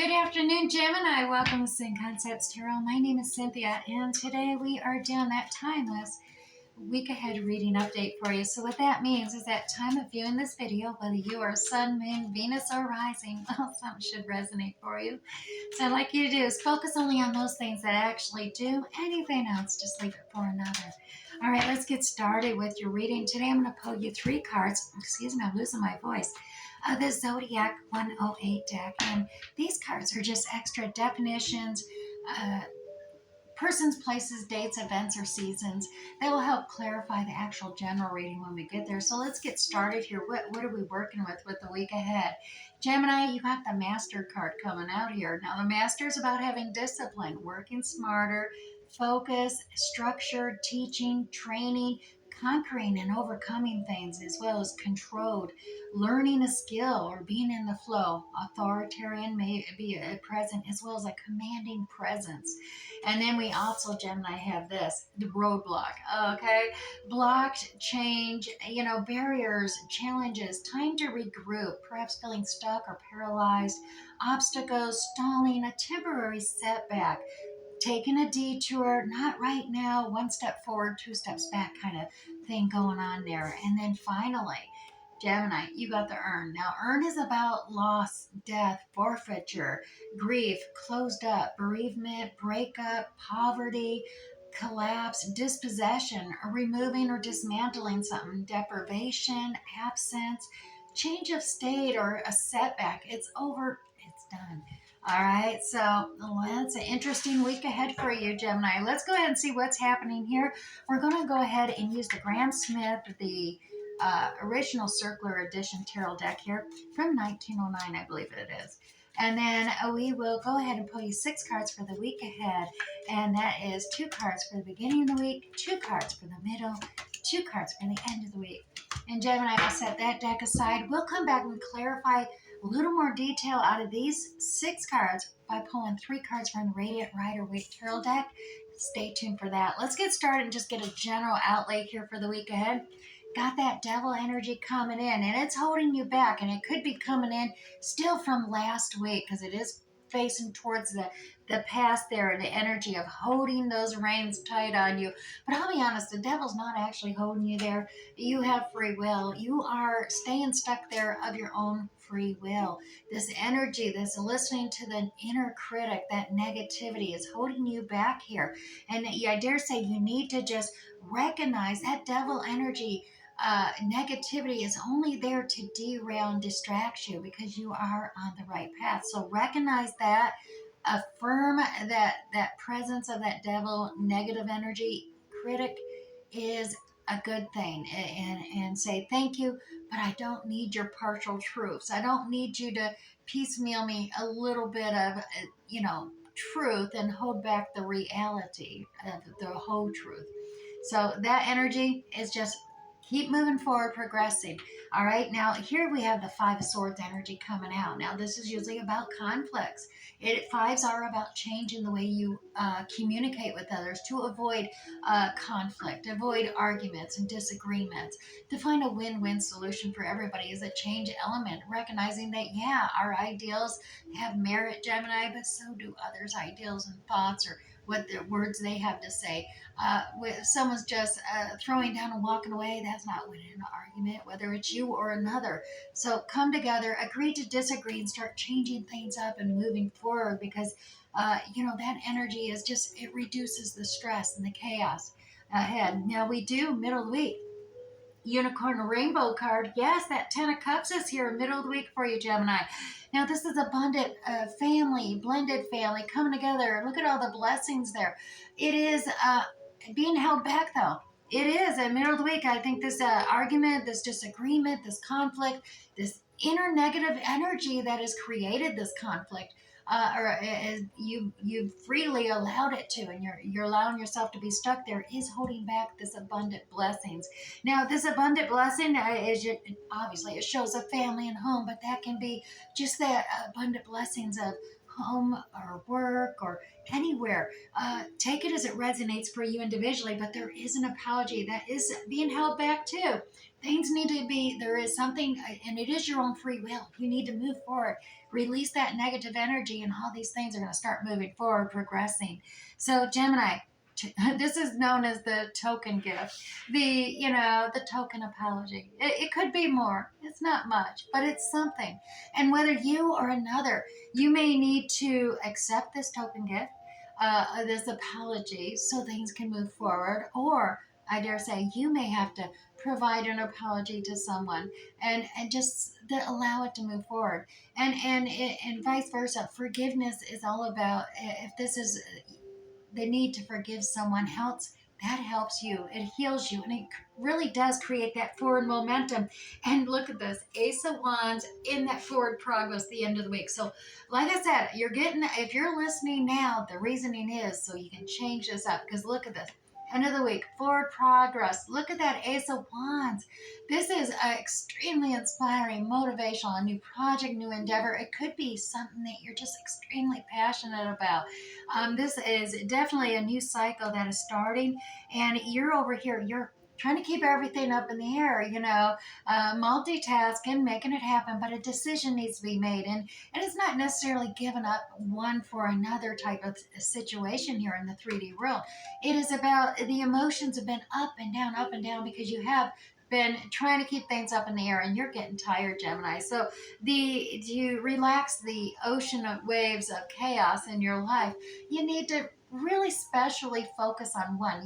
Good afternoon, Gemini. Welcome to Sin Concepts Tarot. My name is Cynthia, and today we are doing that timeless week ahead reading update for you. So what that means is that time of viewing this video, whether you are Sun, Moon, Venus, or Rising, well, something should resonate for you. So I'd like you to do is focus only on those things that actually do. Anything else, just leave it for another. All right, let's get started with your reading. Today I'm going to pull you 3 cards. Excuse me, I'm losing my voice. The Zodiac 108 deck. And these cards are just extra definitions, persons, places, dates, events, or seasons that will help clarify the actual general reading when we get there. So let's get started here. What are we working with the week ahead? Gemini, you got the Master card coming out here. Now, the Master is about having discipline, working smarter, focus, structure, teaching, training, conquering and overcoming things, as well as controlled, learning a skill or being in the flow. Authoritarian may be present, as well as a commanding presence. And then we also, Gemini, have this, the roadblock, okay? Blocked, change, barriers, challenges, time to regroup, perhaps feeling stuck or paralyzed, obstacles, stalling, a temporary setback, taking a detour, not right now, 1 step forward, 2 steps back kind of thing going on there. And then finally, Gemini, you got the urn. Now, urn is about loss, death, forfeiture, grief, closed up, bereavement, breakup, poverty, collapse, dispossession, or removing or dismantling something, deprivation, absence, change of state, or a setback. It's over, it's done. All right, so that's an interesting week ahead for you, Gemini. Let's go ahead and see what's happening here. We're going to go ahead and use the Graham Smith, the original circular edition tarot deck here from 1909, I believe it is. And then we will go ahead and pull you 6 cards for the week ahead. And that is 2 cards for the beginning of the week, 2 cards for the middle, 2 cards for the end of the week. And Gemini, I'll set that deck aside. We'll come back and clarify a little more detail out of these 6 cards by pulling 3 cards from the Radiant Rider-Waite Tarot deck. Stay tuned for that. Let's get started and just get a general outlay here for the week ahead. Got that devil energy coming in, and it's holding you back, and it could be coming in still from last week because it is facing towards the past there, and the energy of holding those reins tight on you. But I'll be honest, the devil's not actually holding you there. You have free will. You are staying stuck there of your own free will. This energy, this listening to the inner critic, that negativity is holding you back here. And I dare say you need to just recognize that devil energy. Negativity is only there to derail and distract you because you are on the right path. So recognize that, affirm that presence of that devil negative energy critic is a good thing, and say thank you, but I don't need your partial truths. I don't need you to piecemeal me a little bit of truth and hold back the reality of the whole truth. So that energy is just keep moving forward, progressing. All right, now here we have the 5 of Swords energy coming out. Now this is usually about conflicts. Fives are about changing the way you communicate with others to avoid conflict, avoid arguments and disagreements. To find a win-win solution for everybody is a change element, recognizing that, yeah, our ideals have merit, Gemini, but so do others' ideals and thoughts, or what the words they have to say. If someone's just throwing down and walking away, that's not winning an argument, whether it's you or another. So come together, agree to disagree, and start changing things up and moving forward, because that energy is just, it reduces the stress and the chaos ahead. Now we do middle of the week. Unicorn Rainbow card. Yes, that 10 of Cups is here, middle of the week for you, Gemini. Now, this is abundant family, blended family, coming together. Look at all the blessings there. It is being held back, though. It is in middle of the week. I think this argument, this disagreement, this conflict, this inner negative energy that has created this conflict, you freely allowed it to, and you're allowing yourself to be stuck there, is holding back this abundant blessings. Now, this abundant blessing obviously it shows a family and home, but that can be just the abundant blessings of home or work or anywhere. Take it as it resonates for you individually, but there is an apology that is being held back too. things need to be, there is something, and it is your own free will. You need to move forward, release that negative energy, and all these things are going to start moving forward, progressing. So, Gemini, this is known as the token gift, the token apology. It could be more, it's not much, but it's something. And whether you or another, you may need to accept this token gift, this apology, so things can move forward, or I dare say you may have to provide an apology to someone, and just allow it to move forward, and vice versa. Forgiveness is all about, if this is the need to forgive someone else, that helps you, it heals you, and it really does create that forward momentum. And look at this Ace of Wands in that forward progress the end of the week. So like I said, you're getting, if you're listening now, the reasoning is so you can change this up, because look at this end of the week, forward progress. Look at that Ace of Wands. This is extremely inspiring, motivational, a new project, new endeavor. It could be something that you're just extremely passionate about. This is definitely a new cycle that is starting, and you're over here, you're trying to keep everything up in the air, multitasking, making it happen, but a decision needs to be made. And it's not necessarily giving up one for another type of situation here in the 3D world. It is about the emotions have been up and down, because you have been trying to keep things up in the air, and you're getting tired, Gemini. So to relax the ocean of waves of chaos in your life, you need to really specially focus on one.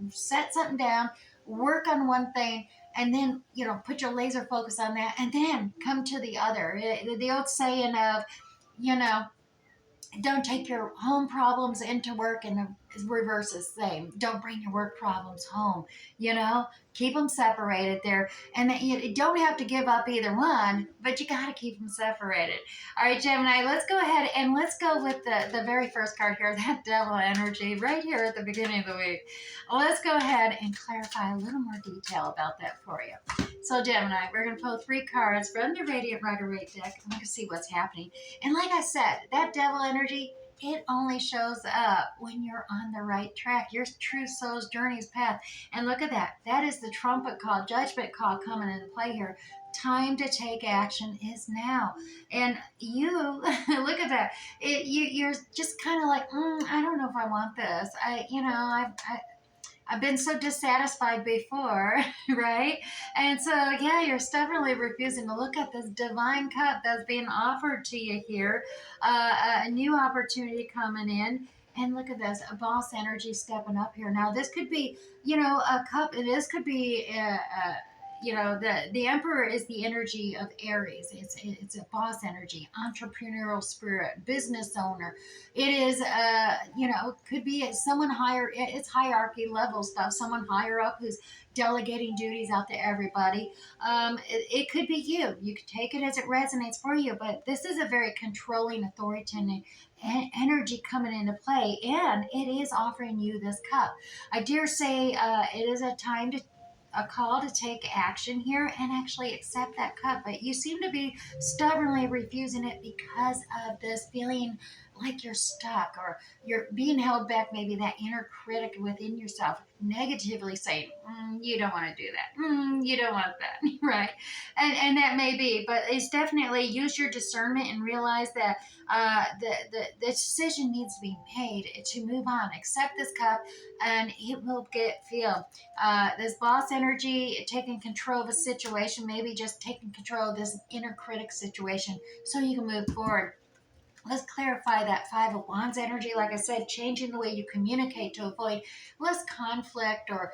Set something down, work on one thing, and then, put your laser focus on that, and then come to the other. The old saying of, you know, don't take your home problems into work, and the reverse is the same. Don't bring your work problems home. you know Keep them separated there, and that you don't have to give up either one, but you got to keep them separated. All right, Gemini, let's go ahead and let's go with the very first card here, that devil energy right here at the beginning of the week. Let's go ahead and clarify a little more detail about that for you. So, Gemini, we're going to pull 3 cards from the Radiant Rider-Waite deck. I'm going to see what's happening. And like I said, that devil energy, it only shows up when you're on the right track, your true soul's journey's path. And look at that. That is the trumpet call, judgment call coming into play here. Time to take action is now. And you, look at that. You're just kind of like, I don't know if I want this. I've been so dissatisfied before, right? And so, yeah, you're stubbornly refusing to look at this divine cup that's being offered to you here, a new opportunity coming in. And look at this, a boss energy stepping up here. Now, this could be, a cup. This could be, the emperor is the energy of Aries. It's a boss energy, entrepreneurial spirit, business owner. It is, could be someone higher. It's hierarchy level stuff. Someone higher up who's delegating duties out to everybody. It could be you. You could take it as it resonates for you, but this is a very controlling, authoritarian energy coming into play, and it is offering you this cup. I dare say it is a call to take action here and actually accept that cup, but you seem to be stubbornly refusing it because of this feeling like you're stuck, or you're being held back. Maybe that inner critic within yourself negatively saying, you don't want to do that, you don't want that, right? And that may be, but it's definitely, use your discernment and realize that the decision needs to be made to move on. Accept this cup, and it will get filled. This boss energy, taking control of a situation, maybe just taking control of this inner critic situation so you can move forward. Let's clarify that 5 of Wands energy. Like I said, changing the way you communicate to avoid less conflict, or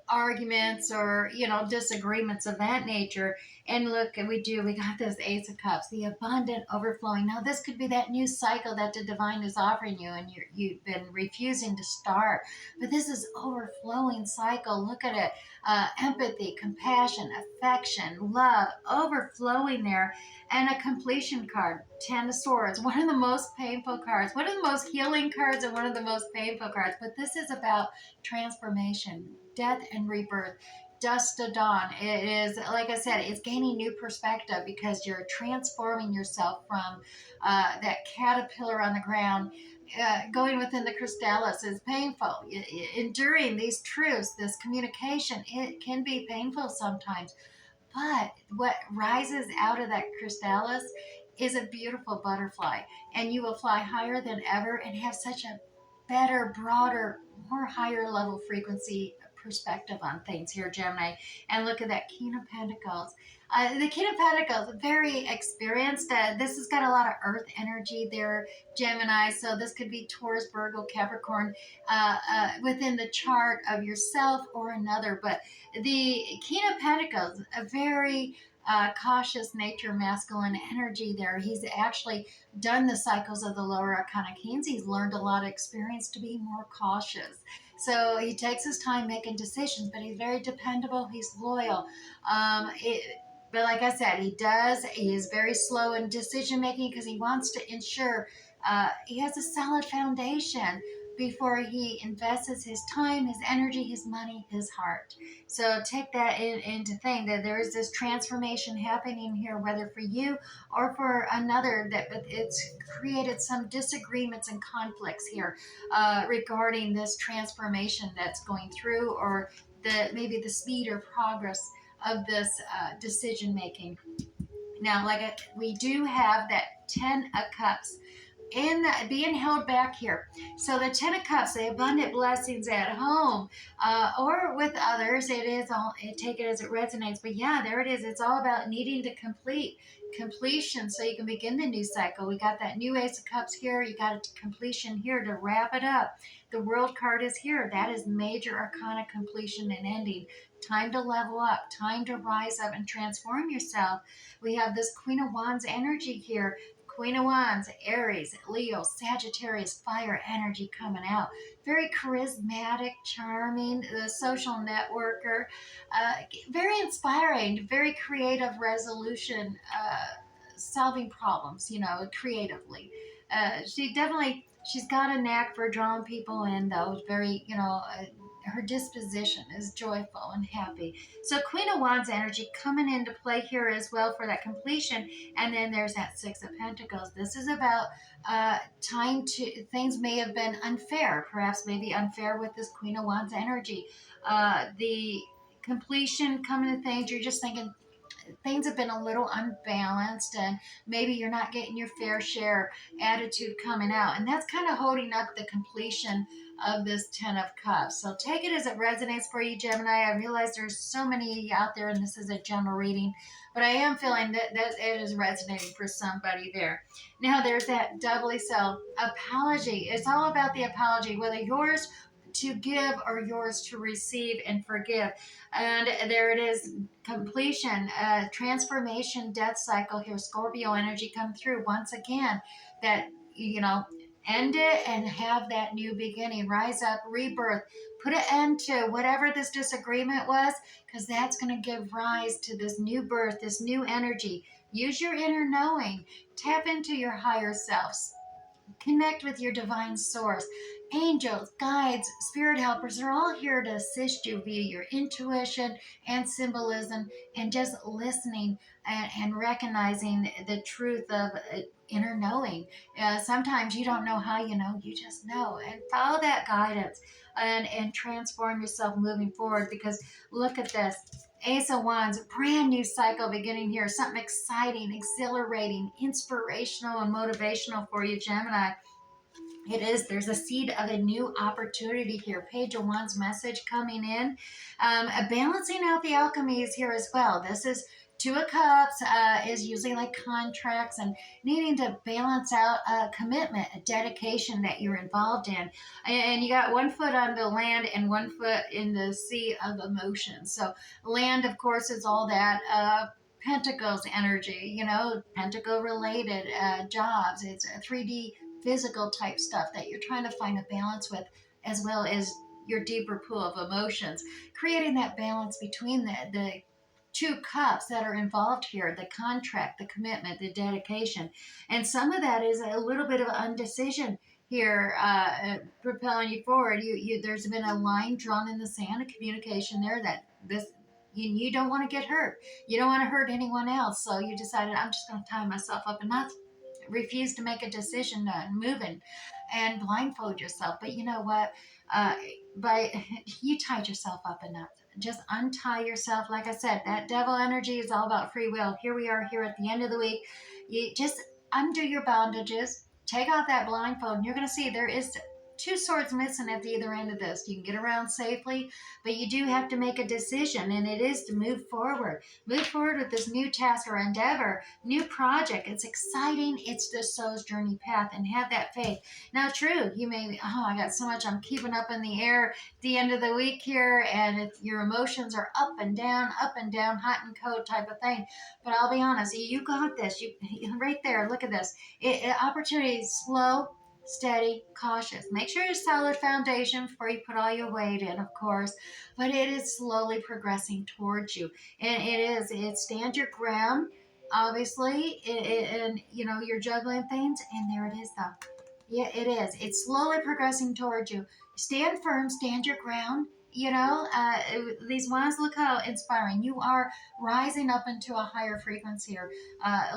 arguments, or disagreements of that nature. And look, we got this Ace of Cups, the abundant overflowing. Now this could be that new cycle that the divine is offering you, and you've been refusing to start, but this is overflowing cycle. Look at it. Empathy, compassion, affection, love, overflowing there. And a completion card, 10 of Swords, one of the most painful cards, one of the most healing cards, and one of the most painful cards. But this is about transformation, death and rebirth, dust to dawn. It is, like I said, it's gaining new perspective, because you're transforming yourself from that caterpillar on the ground going within the crystallis is painful. Enduring these truths, this communication, it can be painful sometimes. But what rises out of that crystallis is a beautiful butterfly, and you will fly higher than ever and have such a better, broader, more higher level frequency perspective on things here, Gemini. And look at that King of Pentacles. The King of Pentacles, very experienced. This has got a lot of earth energy there, Gemini. So this could be Taurus, Virgo, Capricorn within the chart of yourself or another. But the King of Pentacles, a very cautious nature, masculine energy there. He's actually done the cycles of the lower arcana kings. He's learned a lot of experience to be more cautious. So he takes his time making decisions, but he's very dependable. He's loyal. But like I said, he is very slow in decision making because he wants to ensure he has a solid foundation before he invests his time, his energy, his money, his heart. So take that into thing that there is this transformation happening here, whether for you or for another, that it's created some disagreements and conflicts here regarding this transformation that's going through, or maybe the speed or progress of this decision making. Now, we do have that 10 of Cups in being held back here. So the Ten of Cups, the abundant blessings at home or with others, take it as it resonates. But yeah, there it is. It's all about needing to completion so you can begin the new cycle. We got that new Ace of Cups here. You got a completion here to wrap it up. The World card is here. That is major arcana completion and ending. Time to level up, time to rise up and transform yourself. We have this Queen of Wands energy here. Queen of Wands, Aries, Leo, Sagittarius, fire energy coming out. Very charismatic, charming, the social networker, very inspiring, very creative resolution, solving problems, creatively. She's got a knack for drawing people in, though. Very, her disposition is joyful and happy. So Queen of Wands energy coming into play here as well for that completion. And then there's that Six of Pentacles. This is about things may have been unfair, perhaps maybe unfair with this Queen of Wands energy. The completion coming to things, you're just thinking, things have been a little unbalanced and maybe you're not getting your fair share attitude coming out. And that's kind of holding up the completion of this Ten of Cups. So take it as it resonates for you, Gemini. I realize there's so many of you out there and this is a general reading, but I am feeling that it is resonating for somebody there. Now there's that doubly so apology. It's all about the apology, whether yours to give or yours to receive and forgive. And there it is, completion, transformation, death cycle here. Scorpio energy come through once again. That, end it and have that new beginning. Rise up, rebirth, put an end to whatever this disagreement was, because that's going to give rise to this new birth, this new energy. Use your inner knowing. Tap into your higher selves. Connect with your divine source. Angels, guides, spirit helpers are all here to assist you via your intuition and symbolism and just listening and recognizing the truth of inner knowing. Sometimes you don't know how you know, you just know. And follow that guidance and transform yourself moving forward, because look at this. Ace of Wands, brand new cycle beginning here. Something exciting, exhilarating, inspirational, and motivational for you, Gemini. It is. There's a seed of a new opportunity here. Page of Wands message coming in. Balancing out the alchemies here as well. This is Two of Cups is usually like contracts and needing to balance out a commitment, a dedication that you're involved in. And you got one foot on the land and one foot in the sea of emotions. So land, of course, is all that Pentacles energy, Pentacle related jobs. It's a 3D physical type stuff that you're trying to find a balance with, as well as your deeper pool of emotions. Creating that balance between the two cups that are involved here, the contract, the commitment, the dedication. And some of that is a little bit of undecision here, propelling you forward. There's been a line drawn in the sand, a communication there that you don't want to get hurt. You don't want to hurt anyone else. So you decided, I'm just going to tie myself up in knots refuse to make a decision to move and blindfold yourself. But you know what? Uh, by you tied yourself up enough. Just untie yourself. Like I said, that devil energy is all about free will. Here we are here at the end of the week. You just undo your bondages, take off that blindfold, and you're going to see there is two swords missing at the either end of this. You can get around safely, but you do have to make a decision, and it is to move forward. Move forward with this new task or endeavor, new project. It's exciting. It's the soul's journey path, and have that faith. Now, true, you may, oh, I got so much I'm keeping up in the air at the end of the week here, and your emotions are up and down, hot and cold type of thing. But I'll be honest, you got this. You right there. Look at this. Opportunity is slow, steady, cautious. Make sure it's solid foundation before you put all your weight in, of course. But it is slowly progressing towards you, and it stands your ground. Obviously, and you know you're juggling things, and there it is, though. Yeah, it is. It's slowly progressing towards you. Stand firm, stand your ground. You know, these ones, look how inspiring. You are rising up into a higher frequency, or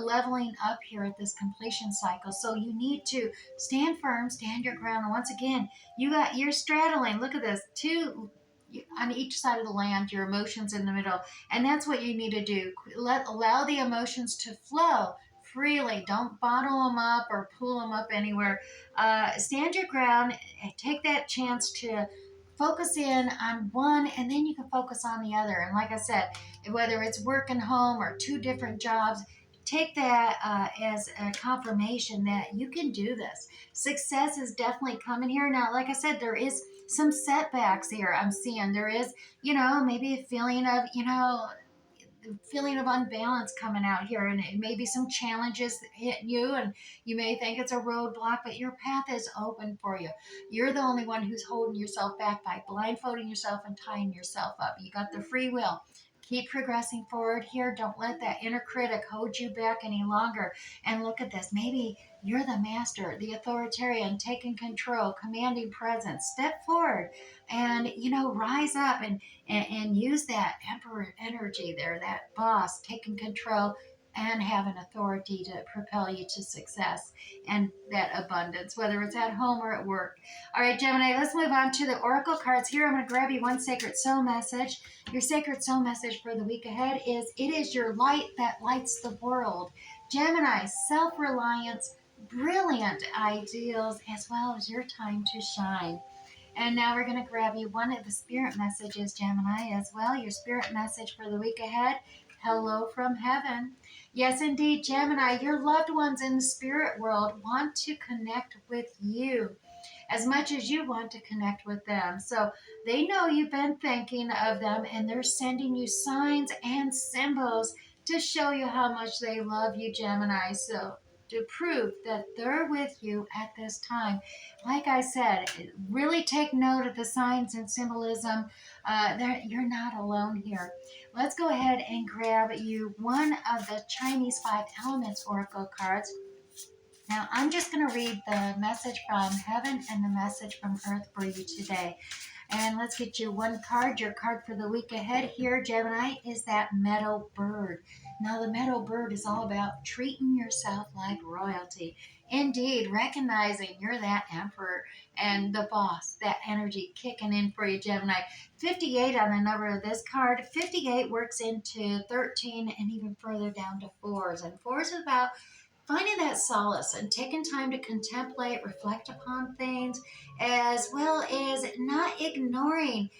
leveling up here at this completion cycle. So you need to stand firm, stand your ground. And once again, you're straddling. Look at this, two on each side of the land. Your emotions in the middle, and that's what you need to do. Allow the emotions to flow freely. Don't bottle them up or pull them up anywhere. Stand your ground. Take that chance to focus in on one, and then you can focus on the other. And like I said, whether it's work and home or two different jobs, take that as a confirmation that you can do this. Success is definitely coming here. Now, like I said, there is some setbacks here. I'm seeing there is, maybe a feeling of, feeling of unbalance coming out here, and it may be some challenges hitting you, and you may think it's a roadblock, but your path is open for you. You're the only one who's holding yourself back by blindfolding yourself and tying yourself up. You got the free will. Keep progressing forward here. Don't let that inner critic hold you back any longer. And look at this. Maybe you're the master, the authoritarian, taking control, commanding presence. Step forward and, rise up and use that emperor energy there, that boss taking control and having authority to propel you to success and that abundance, whether it's at home or at work. All right, Gemini, let's move on to the oracle cards. Here, I'm going to grab you one sacred soul message. Your sacred soul message for the week ahead is, it is your light that lights the world. Gemini, self-reliance, brilliant ideals, as well as your time to shine. And now we're going to grab you one of the spirit messages, Gemini, as well. Your spirit message for the week ahead. Hello from heaven. Yes, indeed, Gemini, your loved ones in the spirit world want to connect with you as much as you want to connect with them. So they know you've been thinking of them, and they're sending you signs and symbols to show you how much they love you, Gemini. So to prove that they're with you at this time. Like I said, really take note of the signs and symbolism. You're not alone here. Let's go ahead and grab you one of the Chinese 5 elements oracle cards. Now, I'm just going to read the message from heaven and the message from earth for you today. And let's get you one card. Your card for the week ahead here, Gemini, is that meadow bird. Now, the meadow bird is all about treating yourself like royalty. Indeed, recognizing you're that emperor and the boss, that energy kicking in for you, Gemini. 58 on the number of this card. 58 works into 13 and even further down to fours. And fours is about finding that solace and taking time to contemplate, reflect upon things, as well as not ignoring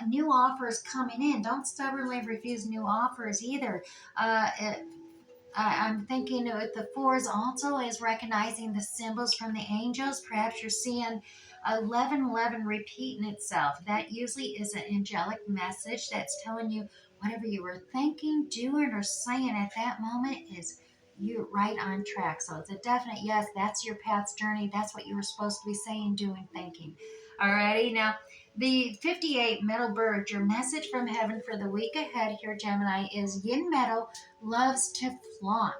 new offers coming in. Don't stubbornly refuse new offers either. I'm thinking with the fours also is recognizing the symbols from the angels. Perhaps you're seeing 1111 repeating itself. That usually is an angelic message that's telling you whatever you were thinking, doing, or saying at that moment is you're right on track. So it's a definite yes, that's your path's journey. That's what you were supposed to be saying, doing, thinking. Alrighty, now the 58 metal bird, your message from heaven for the week ahead here, Gemini, is yin metal loves to flaunt.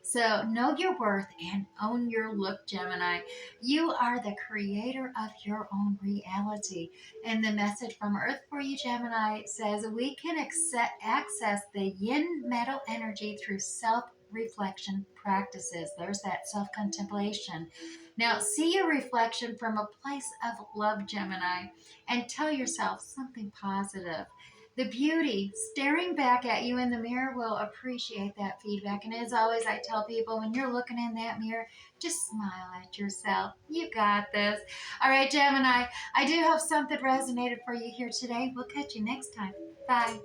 So know your worth and own your look, Gemini. You are the creator of your own reality. And the message from Earth for you, Gemini, says we can access the yin metal energy through self reflection practices. There's that self contemplation. Now, see your reflection from a place of love, Gemini, and tell yourself something positive. The beauty staring back at you in the mirror will appreciate that feedback. And as always, I tell people when you're looking in that mirror, just smile at yourself. You got this. All right, Gemini, I do hope something resonated for you here today. We'll catch you next time. Bye.